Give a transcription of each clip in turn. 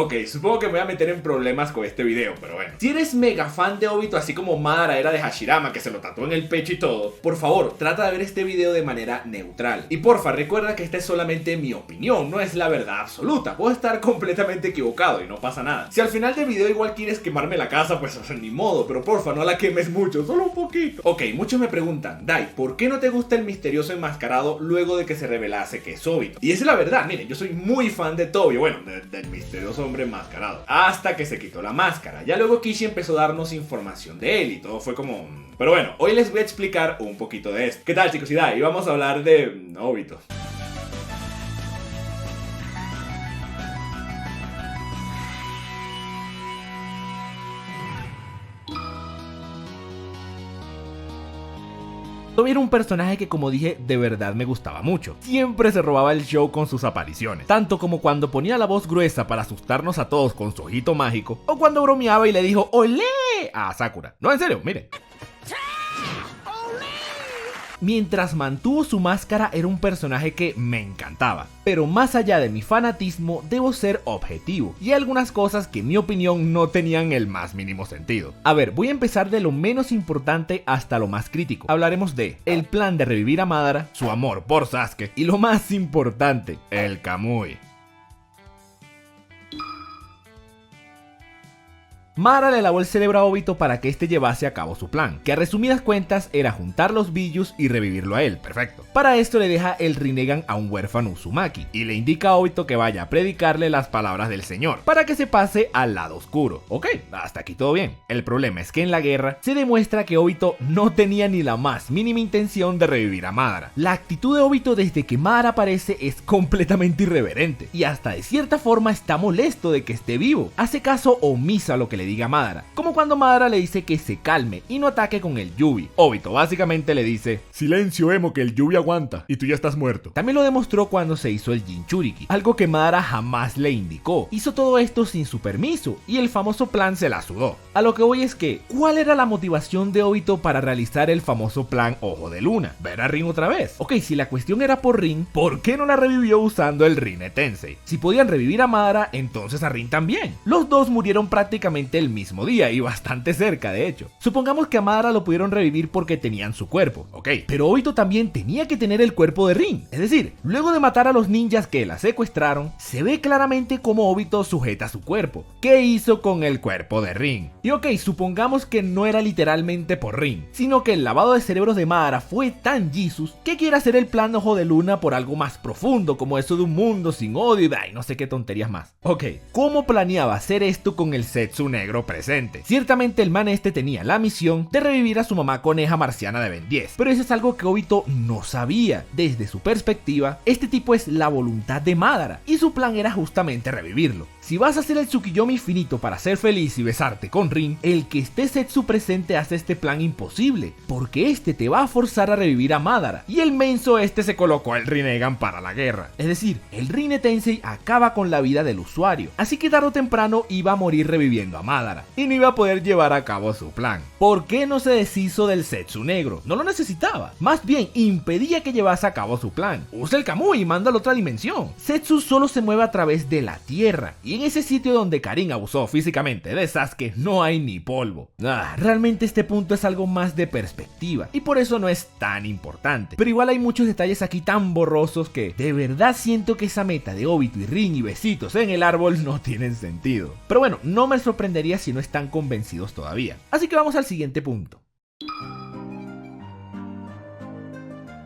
Ok, supongo que me voy a meter en problemas con este video, pero bueno. Si eres mega fan de Obito, así como Madara era de Hashirama, que se lo tatuó en el pecho y todo, por favor, trata de ver este video de manera neutral. Y porfa, recuerda que esta es solamente mi opinión, no es la verdad absoluta. Puedo estar completamente equivocado y no pasa nada. Si al final del video igual quieres quemarme la casa, pues ni modo, pero porfa, no la quemes mucho, solo un poquito. Ok, muchos me preguntan, Dai, ¿por qué no te gusta el misterioso enmascarado luego de que se revelase que es Obito? Y esa es la verdad, miren, yo soy muy fan de Tobio, bueno, del misterioso hombre enmascarado, hasta que se quitó la máscara. Ya luego Kishi empezó a darnos información de él y todo fue como... Pero bueno, hoy les voy a explicar un poquito de esto. ¿Qué tal, chicos? Y Dai, vamos a hablar de Obito. Tobio era un personaje que, como dije, de verdad me gustaba mucho. Siempre se robaba el show con sus apariciones, tanto como cuando ponía la voz gruesa para asustarnos a todos con su ojito mágico, o cuando bromeaba y le dijo ¡olé! A Sakura. No, en serio, miren. Mientras mantuvo su máscara era un personaje que me encantaba, pero más allá de mi fanatismo debo ser objetivo, y hay algunas cosas que en mi opinión no tenían el más mínimo sentido. A ver, voy a empezar de lo menos importante hasta lo más crítico. Hablaremos de el plan de revivir a Madara, su amor por Sasuke, y lo más importante, el Kamui. Madara le lavó el cerebro a Obito para que este llevase a cabo su plan, que a resumidas cuentas era juntar los Billus y revivirlo a él, perfecto. Para esto le deja el Rinnegan a un huérfano Uzumaki, y le indica a Obito que vaya a predicarle las palabras del señor, para que se pase al lado oscuro. Ok, hasta aquí todo bien. El problema es que en la guerra se demuestra que Obito no tenía ni la más mínima intención de revivir a Madara. La actitud de Obito desde que Madara aparece es completamente irreverente, y hasta de cierta forma está molesto de que esté vivo. Hace caso omiso a lo que le diga Madara, como cuando Madara le dice que se calme y no ataque con el Yubi. Obito básicamente le dice: silencio, Emo, que el Yubi aguanta y tú ya estás muerto. También lo demostró cuando se hizo el Jinchuriki, algo que Madara jamás le indicó. Hizo todo esto sin su permiso y el famoso plan se la sudó. A lo que voy es que, ¿cuál era la motivación de Obito para realizar el famoso plan Ojo de Luna? ¿Ver a Rin otra vez? Ok, si la cuestión era por Rin, ¿por qué no la revivió usando el Rinne Tensei? Si podían revivir a Madara, entonces a Rin también. Los dos murieron prácticamente el mismo día y bastante cerca, de hecho. Supongamos que a Madara lo pudieron revivir porque tenían su cuerpo, ok, pero Obito también tenía que tener el cuerpo de Rin. Es decir, luego de matar a los ninjas que la secuestraron, se ve claramente cómo Obito sujeta su cuerpo. ¿Qué hizo con el cuerpo de Rin? Y ok, supongamos que no era literalmente por Rin, sino que el lavado de cerebros de Madara fue tan Jesus que quiere hacer el plan Ojo de Luna por algo más profundo, como eso de un mundo sin odio y no sé qué tonterías más. Ok, ¿cómo planeaba hacer esto con el Zetsu negro presente? Ciertamente el man este tenía la misión de revivir a su mamá coneja marciana de Ben 10, pero eso es algo que Obito no sabía. Desde su perspectiva, este tipo es la voluntad de Madara, y su plan era justamente revivirlo. Si vas a hacer el Tsukiyomi infinito para ser feliz y besarte con Rin, el que esté Zetsu presente hace este plan imposible, porque este te va a forzar a revivir a Madara, y el menso este se colocó el Rinnegan para la guerra. Es decir, el Rinne Tensei acaba con la vida del usuario, así que tarde o temprano iba a morir reviviendo a Madara, y no iba a poder llevar a cabo su plan. ¿Por qué no se deshizo del Zetsu negro? No lo necesitaba, más bien impedía que llevase a cabo su plan. Usa el Kamui y manda a la otra dimensión. Zetsu solo se mueve a través de la tierra, y en ese sitio donde Karin abusó físicamente de Sasuke no hay ni polvo. Realmente este punto es algo más de perspectiva, y por eso no es tan importante, pero igual hay muchos detalles aquí tan borrosos que de verdad siento que esa meta de Obito y Rin y besitos en el árbol no tienen sentido. Pero bueno, no me sorprendería si no están convencidos todavía. Así que vamos al siguiente punto.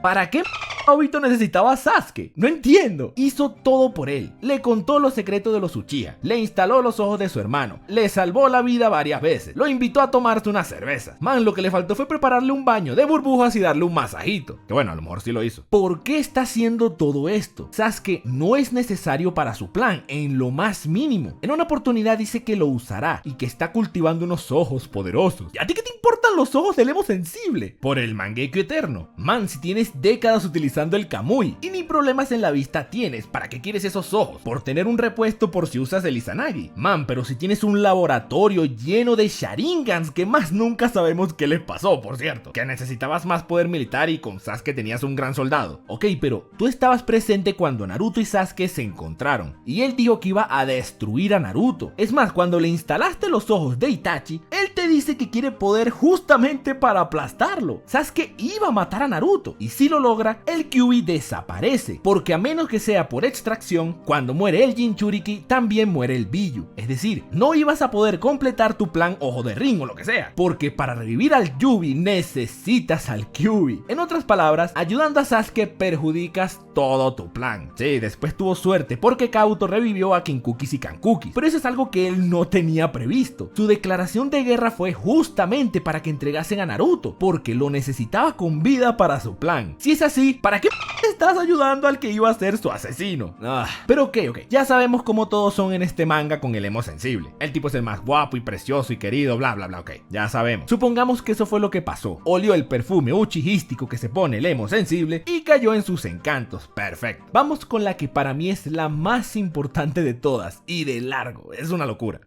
¿Para qué Obito necesitaba a Sasuke? No entiendo. Hizo todo por él. Le contó los secretos de los Uchiha, le instaló los ojos de su hermano, le salvó la vida varias veces, lo invitó a tomarse unas cervezas. Man, lo que le faltó fue prepararle un baño de burbujas y darle un masajito. Que bueno, a lo mejor sí lo hizo. ¿Por qué está haciendo todo esto? Sasuke no es necesario para su plan, en lo más mínimo. En una oportunidad dice que lo usará y que está cultivando unos ojos poderosos. ¿Y a ti qué te importan los ojos del emo sensible? Por el Mangekyo eterno. Man, si tienes décadas utilizando utilizando el Kamui. Y ni problemas en la vista tienes, ¿para qué quieres esos ojos? Por tener un repuesto por si usas el Izanagi. Man, pero si tienes un laboratorio lleno de Sharingans que más nunca sabemos qué les pasó, por cierto. Que necesitabas más poder militar y con Sasuke tenías un gran soldado. Ok, pero tú estabas presente cuando Naruto y Sasuke se encontraron. Y él dijo que iba a destruir a Naruto. Es más, cuando le instalaste los ojos de Itachi, él te dice que quiere poder justamente para aplastarlo. Sasuke iba a matar a Naruto. Y si lo logra, el Kyuubi desaparece. Porque a menos que sea por extracción, cuando muere el Jinchuriki, también muere el Biju. Es decir, no ibas a poder completar tu plan Ojo de Ring o lo que sea. Porque para revivir al Yubi necesitas al Kyuubi. En otras palabras, ayudando a Sasuke perjudicas todo tu plan. Sí, después tuvo suerte porque Kabuto revivió a Kinkukis y Kankukis, pero eso es algo que él no tenía previsto. Su declaración de guerra fue justamente para que entregasen a Naruto, porque lo necesitaba con vida para su plan. Si es así, ¿para qué estás ayudando al que iba a ser su asesino? Pero ok, ya sabemos cómo todos son en este manga con el emo sensible. El tipo es el más guapo y precioso y querido, bla bla bla, ok, ya sabemos. Supongamos que eso fue lo que pasó. Olió el perfume uchihístico que se pone el emo sensible y cayó en sus encantos. Perfecto. Vamos con la que para mí es la más importante de todas y de largo. Es una locura.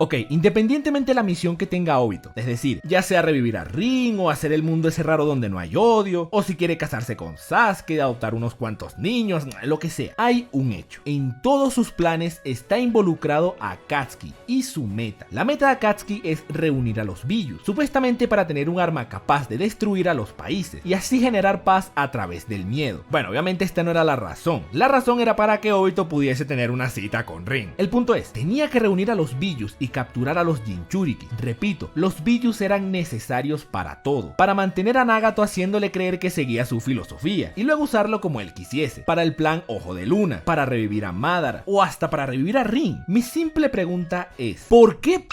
Ok, independientemente de la misión que tenga Obito, es decir, ya sea revivir a Rin o hacer el mundo ese raro donde no hay odio, o si quiere casarse con Sasuke, adoptar unos cuantos niños, lo que sea, hay un hecho. En todos sus planes está involucrado Akatsuki y su meta. La meta de Akatsuki es reunir a los Bijus, supuestamente para tener un arma capaz de destruir a los países y así generar paz a través del miedo. Bueno, obviamente esta no era la razón. La razón era para que Obito pudiese tener una cita con Rin. El punto es, tenía que reunir a los Bijus y capturar a los Jinchuriki. Repito, los Bijus eran necesarios para todo, para mantener a Nagato haciéndole creer que seguía su filosofía y luego usarlo como él quisiese, para el plan Ojo de Luna, para revivir a Madara o hasta para revivir a Rin. Mi simple pregunta es, ¿por qué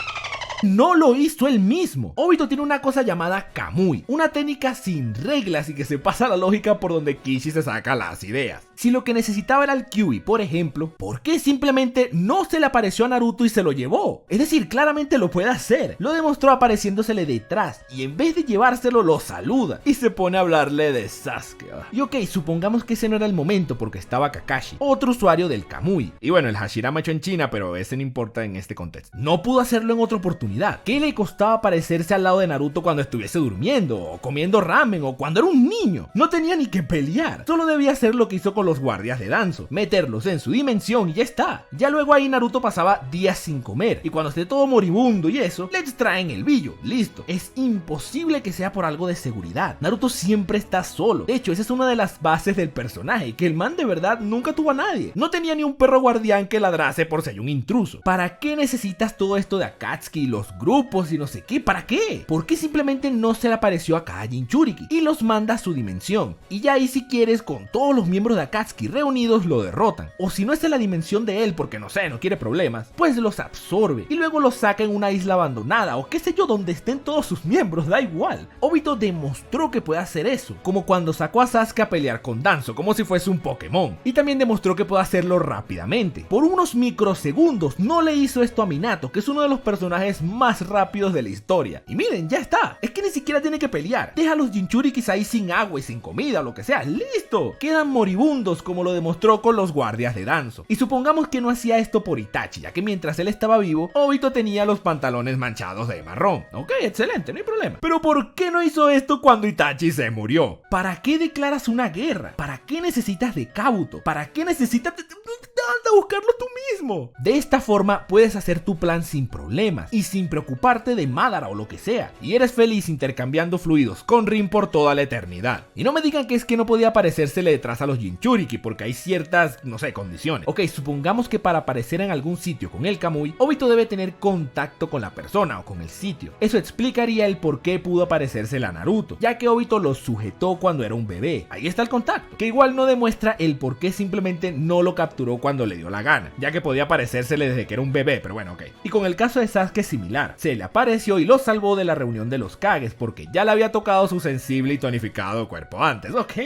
no lo hizo él mismo? Obito tiene una cosa llamada Kamui, una técnica sin reglas y que se pasa la lógica por donde Kishi se saca las ideas. Si lo que necesitaba era el Kyuubi, por ejemplo, ¿por qué simplemente no se le apareció a Naruto y se lo llevó? Es decir, claramente lo puede hacer. Lo demostró apareciéndosele detrás y en vez de llevárselo lo saluda y se pone a hablarle de Sasuke. Y ok, supongamos que ese no era el momento porque estaba Kakashi, otro usuario del Kamui. Y bueno, el Hashirama hecho en China, pero ese no importa en este contexto. No pudo hacerlo en otra oportunidad. ¿Qué le costaba aparecerse al lado de Naruto cuando estuviese durmiendo o comiendo ramen o cuando era un niño? No tenía ni que pelear. Solo debía hacer lo que hizo con los guardias de Danzo, meterlos en su dimensión y ya está. Ya luego ahí Naruto pasaba días sin comer y cuando esté todo moribundo y eso, le extraen el billo, listo. Es imposible que sea por algo de seguridad. Naruto siempre está solo. De hecho, esa es una de las bases del personaje, que el man de verdad nunca tuvo a nadie. No tenía ni un perro guardián que ladrase por si hay un intruso. ¿Para qué necesitas todo esto de Akatsuki y los grupos y no sé qué? ¿Para qué? ¿Por qué simplemente no se le apareció a cada Jinchuriki y los manda a su dimensión? Y ya ahí si quieres, con todos los miembros de Akatsuki reunidos lo derrotan. O si no es en la dimensión de él porque no sé, no quiere problemas, pues los absorbe y luego los saca en una isla abandonada o qué sé yo, donde estén todos sus miembros, da igual. Obito demostró que puede hacer eso, como cuando sacó a Sasuke a pelear con Danzo como si fuese un Pokémon, y también demostró que puede hacerlo rápidamente. Por unos microsegundos no le hizo esto a Minato, que es uno de los personajes más rápidos de la historia. Y miren, ya está, es que ni siquiera tiene que pelear. Deja a los Jinchurikis ahí sin agua y sin comida o lo que sea, listo. Quedan moribundos como lo demostró con los guardias de Danzo. Y supongamos que no hacía esto por Itachi, ya que mientras él estaba vivo, Obito tenía los pantalones manchados de marrón. Ok, excelente, no hay problema. Pero ¿por qué no hizo esto cuando Itachi se murió? ¿Para qué declaras una guerra? ¿Para qué necesitas de Kabuto? ¿Para qué necesitas de... anda a buscarlo tú mismo? De esta forma puedes hacer tu plan sin problemas y sin preocuparte de Madara o lo que sea, y eres feliz intercambiando fluidos con Rin por toda la eternidad. Y no me digan que es que no podía aparecérsele detrás a los Jinchuriki porque hay ciertas, no sé, condiciones. Ok, supongamos que para aparecer en algún sitio con el Kamui, Obito debe tener contacto con la persona o con el sitio. Eso explicaría el por qué pudo aparecérsele a Naruto, ya que Obito lo sujetó cuando era un bebé. Ahí está el contacto, que igual no demuestra el por qué simplemente no lo capturó cuando cuando le dio la gana, ya que podía aparecérsele desde que era un bebé, pero bueno, ok. Y con el caso de Sasuke es similar, se le apareció y lo salvó de la reunión de los Kages porque ya le había tocado su sensible y tonificado cuerpo antes. Ok.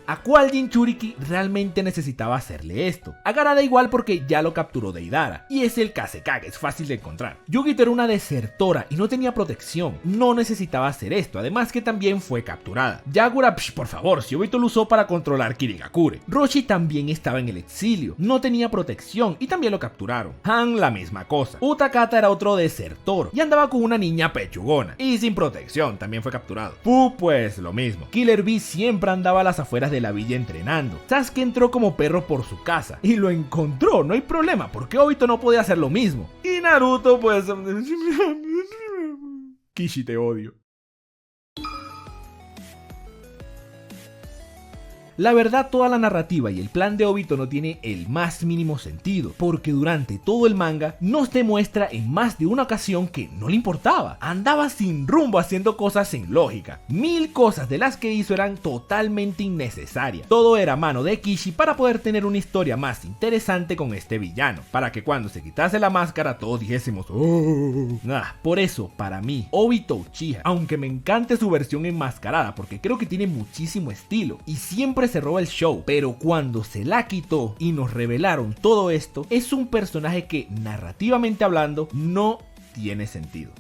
¿A cuál Jinchuriki realmente necesitaba hacerle esto? A Gaara da igual porque ya lo capturó Deidara, y es el Kazekage, es fácil de encontrar. Yugito era una desertora y no tenía protección, no necesitaba hacer esto, además que también fue capturada. Yagura, por favor, si Obito lo usó para controlar Kirigakure. Roshi también estaba en el exilio, no tenía protección y también lo capturaron. Han, la misma cosa. Utakata era otro desertor y andaba con una niña pechugona y sin protección, también fue capturado. Fu, pues lo mismo. Killer Bee siempre andaba a las afueras de la villa entrenando. Sasuke entró como perro por su casa y lo encontró, no hay problema, porque Obito no podía hacer lo mismo. Y Naruto, pues... Kishi, te odio. La verdad, toda la narrativa y el plan de Obito no tiene el más mínimo sentido, porque durante todo el manga nos demuestra en más de una ocasión que no le importaba, andaba sin rumbo haciendo cosas sin lógica, 1000 cosas de las que hizo eran totalmente innecesarias, todo era mano de Kishi para poder tener una historia más interesante con este villano, para que cuando se quitase la máscara todos dijésemos ¡oh! Por eso, para mí, Obito Uchiha, aunque me encante su versión enmascarada porque creo que tiene muchísimo estilo y siempre se roba el show, pero cuando se la quitó y nos revelaron todo esto, es un personaje que narrativamente hablando no tiene sentido.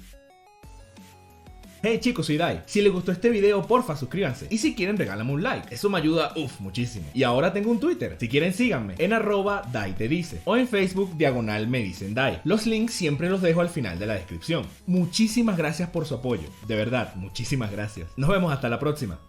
Hey chicos, soy Dai. Si les gustó este video, porfa suscríbanse. Y si quieren, regálame un like. Eso me ayuda, muchísimo. Y ahora tengo un Twitter. Si quieren, síganme en @DaiTeDice o en Facebook /MeDicenDai. Los links siempre los dejo al final de la descripción. Muchísimas gracias por su apoyo. De verdad, muchísimas gracias. Nos vemos hasta la próxima.